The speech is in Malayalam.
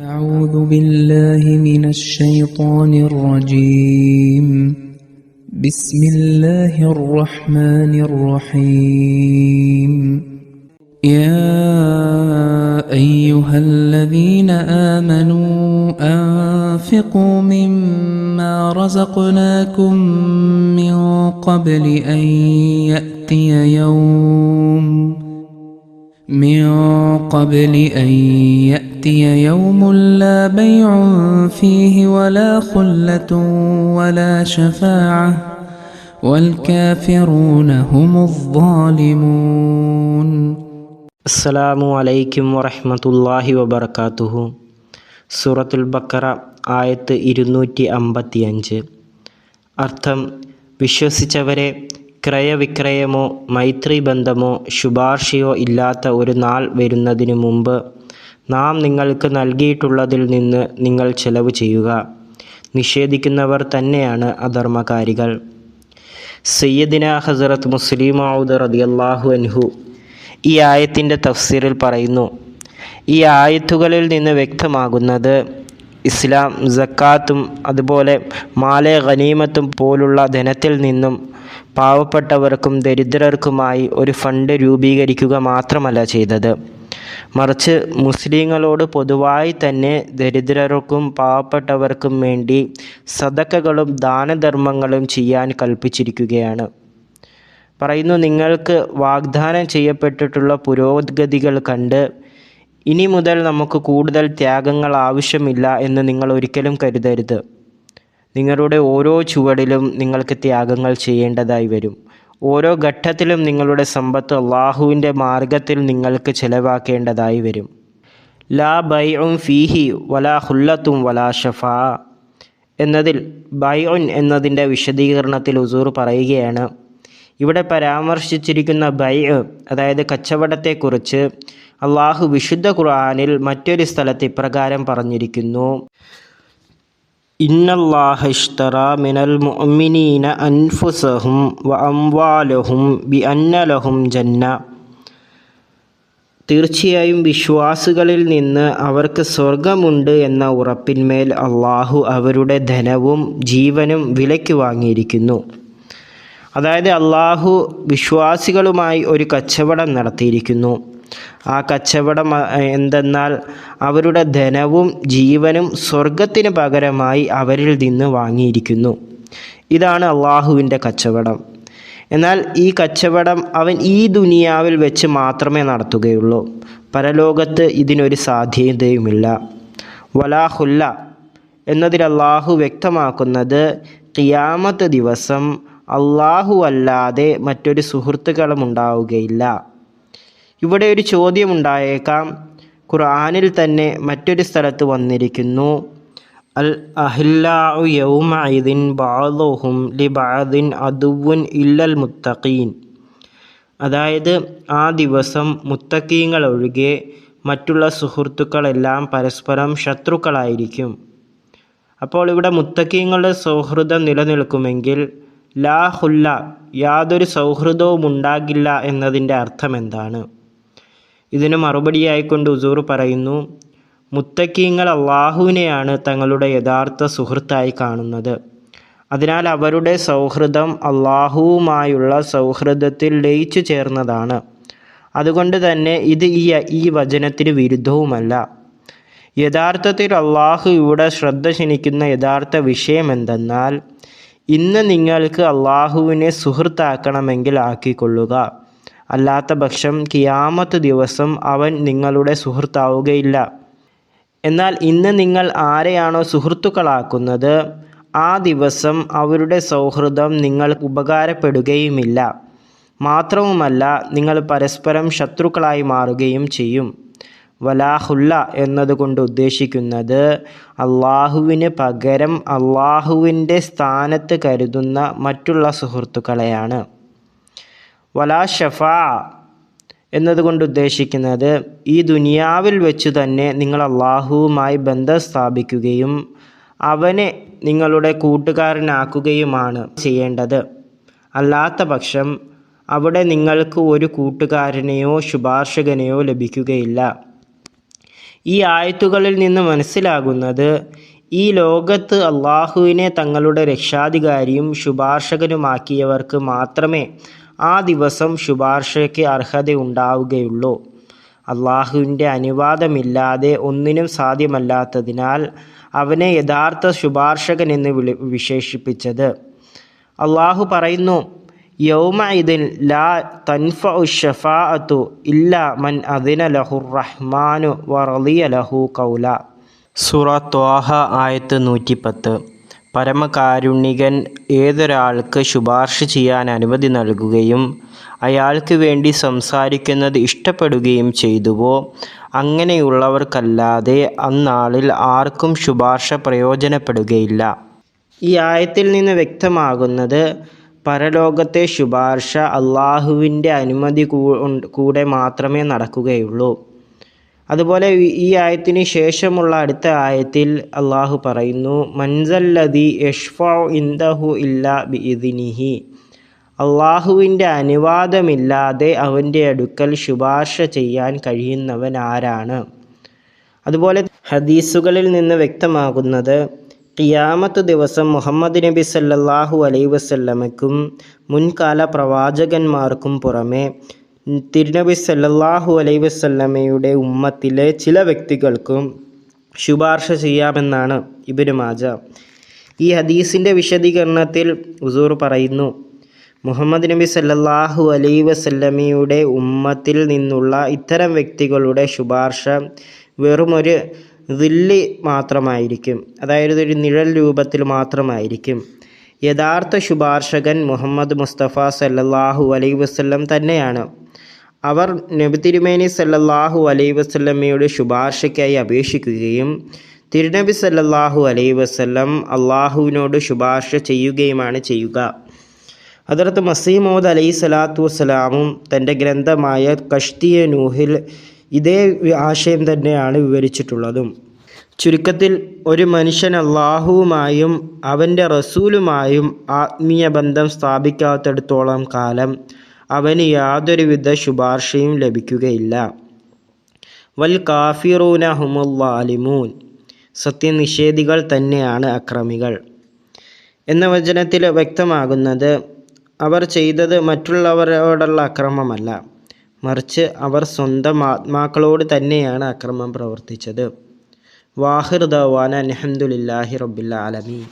أعوذ بالله من الشيطان الرجيم. بسم الله الرحمن الرحيم. يا أيها الذين آمنوا أنفقوا مما رزقناكم من قبل أن يأتي يوم لا بيع فيه ولا خلة ولا شفاعة والكافرون هم الظالمون. അസ്സലാമു അലൈക്കും വറഹ്മത്തുള്ളാഹി വബറകാതുഹു. സൂറത്തുൽ ബഖറ ആയത്ത് 255. അർത്ഥം: വിശ്വസിച്ചവരെ, ക്രയവിക്രയമോ മൈത്രി ബന്ധമോ ശുപാർശയോ ഇല്ലാത്ത ഒരു നാൾ വരുന്നതിനു മുമ്പ് നാം നിങ്ങൾക്ക് നൽകിയിട്ടുള്ളതിൽ നിന്ന് നിങ്ങൾ ചെലവ് ചെയ്യുക. നിഷേധിക്കുന്നവർ തന്നെയാണ് അധർമ്മകാരികൾ. സയ്യിദിന ഹസ്രത്ത് മുസ്ലിം മൗഊദ് റളിയല്ലാഹു അൻഹു ഈ ആയത്തിൻ്റെ തഫ്സീറിൽ പറയുന്നു: ഈ ആയത്തുകളിൽ നിന്ന് വ്യക്തമാകുന്നത് ഇസ്ലാം സക്കാത്തും അതുപോലെ മാലെ ഗനീമത്തും പോലുള്ള ധനത്തിൽ നിന്നും പാവപ്പെട്ടവർക്കും ദരിദ്രർക്കുമായി ഒരു ഫണ്ട് രൂപീകരിക്കുക മാത്രമല്ല ചെയ്തത്, മറിച്ച് മുസ്ലിങ്ങളോട് പൊതുവായി തന്നെ ദരിദ്രർക്കും പാവപ്പെട്ടവർക്കും വേണ്ടി സദഖകളും ദാനധർമ്മങ്ങളും ചെയ്യാൻ കൽപ്പിച്ചിരിക്കുകയാണ്. പറയുന്നു: നിങ്ങൾക്ക് വാഗ്ദാനം ചെയ്യപ്പെട്ടിട്ടുള്ള പുരോഗതികൾ കണ്ട് ഇനി മുതൽ നമുക്ക് കൂടുതൽ ത്യാഗങ്ങൾ ആവശ്യമില്ല എന്ന് നിങ്ങൾ ഒരിക്കലും കരുതരുത്. നിങ്ങളുടെ ഓരോ ചുവടിലും നിങ്ങൾക്ക് ത്യാഗങ്ങൾ ചെയ്യേണ്ടതായി വരും. ഓരോ ഘട്ടത്തിലും നിങ്ങളുടെ സമ്പത്ത് അള്ളാഹുവിൻ്റെ മാർഗത്തിൽ നിങ്ങൾക്ക് ചെലവാക്കേണ്ടതായി വരും. ലാ ബൈഉൻ ഫീഹി വലാ ഖുല്ലത്തും വലാ ഷഫാ എന്നതിൽ ബൈഉൻ എന്നതിൻ്റെ വിശദീകരണത്തിൽ ഹുസൂർ പറയുകയാണ്: ഇവിടെ പരാമർശിച്ചിരിക്കുന്ന ബൈഅ്, അതായത് കച്ചവടത്തെക്കുറിച്ച് അള്ളാഹു വിശുദ്ധ ഖുർആനിൽ മറ്റൊരു സ്ഥലത്ത് ഇപ്രകാരം പറഞ്ഞിരിക്കുന്നു: ഇന്നല്ലാഹ ഇശ്തറാ മിനൽ മുഅ്മിനീന അൻഫുസഹും വ അംവാലഹും ബിഅന്ന ലഹും ജന്ന. തീർച്ചയായും വിശ്വാസികളിൽ നിന്ന് അവർക്ക് സ്വർഗമുണ്ട് എന്ന ഉറപ്പിന്മേൽ അള്ളാഹു അവരുടെ ധനവും ജീവനും വിലയ്ക്ക് വാങ്ങിയിരിക്കുന്നു. അതായത് അള്ളാഹു വിശ്വാസികളുമായി ഒരു കച്ചവടം നടത്തിയിരിക്കുന്നു. ആ കച്ചവടം എന്തെന്നാൽ അവരുടെ ധനവും ജീവനും സ്വർഗത്തിന് പകരമായി അവരിൽ നിന്ന് വാങ്ങിയിരിക്കുന്നു. ഇതാണ് അള്ളാഹുവിൻ്റെ കച്ചവടം. എന്നാൽ ഈ കച്ചവടം അവൻ ഈ ദുനിയാവിൽ വെച്ച് മാത്രമേ നടത്തുകയുള്ളൂ. പരലോകത്ത് ഇതിനൊരു സാധ്യതയുമില്ല. വലാ ഖുല്ല എന്നതിൽ അള്ളാഹു വ്യക്തമാക്കുന്നത് ഖിയാമത്ത് ദിവസം അള്ളാഹു അല്ലാതെ മറ്റൊരു സുഹൃത്തുക്കളും ഉണ്ടാവുകയില്ല. ഇവിടെ ഒരു ചോദ്യമുണ്ടായേക്കാം. ഖുർആനിൽ തന്നെ മറ്റൊരു സ്ഥലത്ത് വന്നിരിക്കുന്നു: അൽ അഹില്ലാഉ യൗമഇദിൻ ബഅദുഹും ലിബഅദിൻ അദുവ്വുൻ ഇല്ലൽ മുത്തഖീൻ. അതായത് ആ ദിവസം മുത്തഖീങ്ങൾ ഒഴികെ മറ്റുള്ള സുഹൃത്തുക്കളെല്ലാം പരസ്പരം ശത്രുക്കളായിരിക്കും. അപ്പോൾ ഇവിടെ മുത്തഖീങ്ങളുടെ സൗഹൃദം നിലനിൽക്കുമെങ്കിൽ ലാ ഖുല്ല, യാതൊരു സൗഹൃദവും ഉണ്ടാകില്ല എന്നതിൻ്റെ അർത്ഥം എന്താണ്? ഇതിന് മറുപടിയായിക്കൊണ്ട് ഹുസൂർ പറയുന്നു: മുത്തഖീങ്ങൾ അള്ളാഹുവിനെയാണ് തങ്ങളുടെ യഥാർത്ഥ സുഹൃത്തായി കാണുന്നത്. അതിനാൽ അവരുടെ സൗഹൃദം അള്ളാഹുവുമായുള്ള സൗഹൃദത്തിൽ ലയിച്ചു ചേർന്നതാണ്. അതുകൊണ്ട് തന്നെ ഇത് ഈ വചനത്തിന് വിരുദ്ധവുമല്ല. യഥാർത്ഥത്തിൽ അള്ളാഹു ഇവിടെ ശ്രദ്ധ ക്ഷണിക്കുന്ന യഥാർത്ഥ വിഷയം എന്തെന്നാൽ, ഇന്ന് നിങ്ങൾക്ക് അള്ളാഹുവിനെ സുഹൃത്താക്കണമെങ്കിൽ ആക്കിക്കൊള്ളുക, അല്ലാത്ത പക്ഷം ഖിയാമത്ത് ദിവസം അവൻ നിങ്ങളുടെ സുഹൃത്താവുകയില്ല. എന്നാൽ ഇന്ന് നിങ്ങൾ ആരെയാണോ സുഹൃത്തുക്കളാക്കുന്നത് ആ ദിവസം അവരുടെ സൗഹൃദം നിങ്ങൾക്ക് ഉപകാരപ്പെടുകയുമില്ല. മാത്രവുമല്ല, നിങ്ങൾ പരസ്പരം ശത്രുക്കളായി മാറുകയും ചെയ്യും. വലാ ഖുല്ല എന്നതുകൊണ്ട് ഉദ്ദേശിക്കുന്നത് അള്ളാഹുവിന് പകരം അള്ളാഹുവിൻ്റെ സ്ഥാനത്ത് കരുതുന്ന മറ്റുള്ള സുഹൃത്തുക്കളെയാണ്. വലാ ഷഫാ എന്നതുകൊണ്ട് ഉദ്ദേശിക്കുന്നത് ഈ ദുനിയാവിൽ വെച്ച് തന്നെ നിങ്ങൾ അള്ളാഹുവുമായി ബന്ധം സ്ഥാപിക്കുകയും അവനെ നിങ്ങളുടെ കൂട്ടുകാരനാക്കുകയുമാണ് ചെയ്യേണ്ടത്. അല്ലാത്ത പക്ഷം അവിടെ നിങ്ങൾക്ക് ഒരു കൂട്ടുകാരനെയോ ശുപാർശകനെയോ ലഭിക്കുകയില്ല. ഈ ആയത്തുകളിൽ നിന്ന് മനസ്സിലാകുന്നത് ഈ ലോകത്ത് അള്ളാഹുവിനെ തങ്ങളുടെ രക്ഷാധികാരിയും ശുപാർശകനുമാക്കിയവർക്ക് മാത്രമേ ആ ദിവസം ശുപാർശയ്ക്ക് അർഹതയുണ്ടാവുകയുള്ളൂ. അള്ളാഹുവിൻ്റെ അനുവാദമില്ലാതെ ഒന്നിനും സാധ്യമല്ലാത്തതിനാൽ അവനെ യഥാർത്ഥ ശുപാർശകൻ എന്ന് വിശേഷിപ്പിച്ചത്. അള്ളാഹു പറയുന്നു, യൗമഇദിൻ ലാ തൻഫഉ ശഫാഅതു ഇല്ലാ മൻ അദിന ലഹുർ റഹ്മാനു വറളിയ ലഹു ഖൗല. സൂറ ത്വാഹ ആയത്ത് 110. പരമകാരുണികൻ ഏതൊരാൾക്ക് ശുപാർശ ചെയ്യാൻ അനുമതി നൽകുകയും അയാൾക്ക് വേണ്ടി സംസാരിക്കുന്നത് ഇഷ്ടപ്പെടുകയും ചെയ്തുവോ അങ്ങനെയുള്ളവർക്കല്ലാതെ അന്നാളിൽ ആർക്കും ശുപാർശ പ്രയോജനപ്പെടുകയില്ല. ഈ ആയത്തിൽ നിന്ന് വ്യക്തമാകുന്നത് പരലോകത്തെ ശുപാർശ അള്ളാഹുവിൻ്റെ അനുമതി കൂടെ മാത്രമേ നടക്കുകയുള്ളൂ. അതുപോലെ ഈ ആയത്തിന് ശേഷമുള്ള അടുത്ത ആയത്തിൽ അള്ളാഹു പറയുന്നു, മൻസല്ലദി യശ്ഫഉ ഇൻദഹു ഇല്ലാ ബിഇദ്നിഹി. അള്ളാഹുവിൻ്റെ അനുവാദമില്ലാതെ അവൻ്റെ അടുക്കൽ ശുപാർശ ചെയ്യാൻ കഴിയുന്നവൻ ആരാണ്? അതുപോലെ ഹദീസുകളിൽ നിന്ന് വ്യക്തമാകുന്നത് ഖിയാമത്ത് ദിവസം മുഹമ്മദ് നബി സല്ലല്ലാഹു അലൈഹി വസല്ലമയ്ക്കും മുൻകാല പ്രവാചകന്മാർക്കും പുറമെ തിരുനബി സല്ലല്ലാഹു അലൈഹി വസല്ലമയുടെ ഉമ്മത്തിലെ ചില വ്യക്തികൾക്കും ശുപാർശ ചെയ്യാമെന്നാണ് ഇബ്നു മാജ. ഈ ഹദീസിൻ്റെ വിശദീകരണത്തിൽ ഹുസൂർ പറയുന്നു, മുഹമ്മദ് നബി സല്ലല്ലാഹു അലൈഹി വസല്ലമയുടെ ഉമ്മത്തിൽ നിന്നുള്ള ഇത്തരം വ്യക്തികളുടെ ശുപാർശ വെറുമൊരു ദില്ല് മാത്രമായിരിക്കും, അതായത് ഒരു നിഴൽ രൂപത്തിൽ മാത്രമായിരിക്കും. യഥാർത്ഥ ശുപാർശകൻ മുഹമ്മദ് മുസ്തഫ സല്ലല്ലാഹു അലൈഹി വസല്ലം തന്നെയാണ്. അവർ നബി തിരുമേനി സല്ലല്ലാഹു അലൈഹി വസല്ലമയുടെ ശുപാർശയ്ക്കായി അപേക്ഷിക്കുകയും തിരുനബി സല്ലല്ലാഹു അലൈഹി വസല്ലം അള്ളാഹുവിനോട് ശുപാർശ ചെയ്യുകയുമാണ് ചെയ്യുക. ഹദ്റത്ത് മസീഹ് മൗഊദ് അലൈഹി സ്വലാത്തു വസ്സലാമും തൻ്റെ ഗ്രന്ഥമായ കശ്തിയെ നൂഹിൽ ഇതേ ആശയം തന്നെയാണ് വിവരിച്ചിട്ടുള്ളതും. ചുരുക്കത്തിൽ ഒരു മനുഷ്യൻ അള്ളാഹുവുമായും അവൻ്റെ റസൂലുമായും ആത്മീയ ബന്ധം സ്ഥാപിക്കാത്തിടത്തോളം കാലം അവന് യാതൊരുവിധ ശുപാർശയും ലഭിക്കുകയില്ല. വൽ കാഫിറൂന ഹുമുൽ ളാലിമൂൻ. സത്യനിഷേധികൾ തന്നെയാണ് അക്രമികൾ എന്ന വചനത്തിൽ വ്യക്തമാകുന്നത് അവർ ചെയ്തത് മറ്റുള്ളവരോടുള്ള അക്രമമല്ല, മറിച്ച് അവർ സ്വന്തം ആത്മാക്കളോട് തന്നെയാണ് അക്രമം പ്രവർത്തിച്ചത്. വാഹിർ ദഅ്വാന അൽഹംദുലില്ലാഹി റബ്ബിൽ ആലമീൻ.